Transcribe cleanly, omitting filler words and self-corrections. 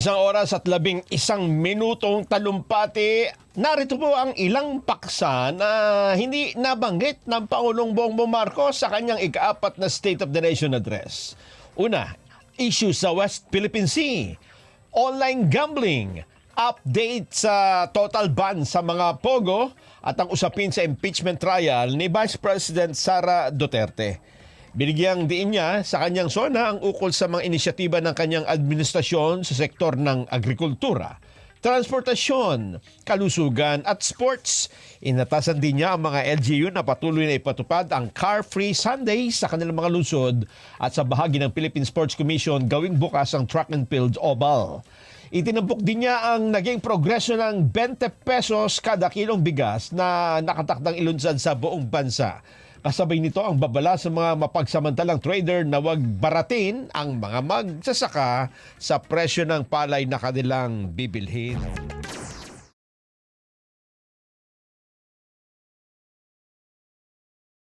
Isang oras at 11 minutong talumpati, narito po ang ilang paksa na hindi nabanggit ng Pangulong Bongbong Marcos sa kanyang ika-4 na State of the Nation address. Una, issue sa West Philippine Sea, online gambling, update sa total ban sa mga pogo at ang usapin sa impeachment trial ni Vice President Sara Duterte. Binigyang diin niya sa kanyang sona ang ukol sa mga inisyatiba ng kanyang administrasyon sa sektor ng agrikultura, transportasyon, kalusugan at sports. Inatasan din niya ang mga LGU na patuloy na ipatupad ang Car-Free Sunday sa kanilang mga lungsod at sa bahagi ng Philippine Sports Commission gawing bukas ang track and field oval. Itinampok din niya ang naging progresyo ng 20 pesos kada kilong bigas na nakatakdang ilunsad sa buong bansa. Kasabay nito ang babala sa mga mapagsamantalang trader na wag baratin ang mga magsasaka sa presyo ng palay na kanilang bibilhin.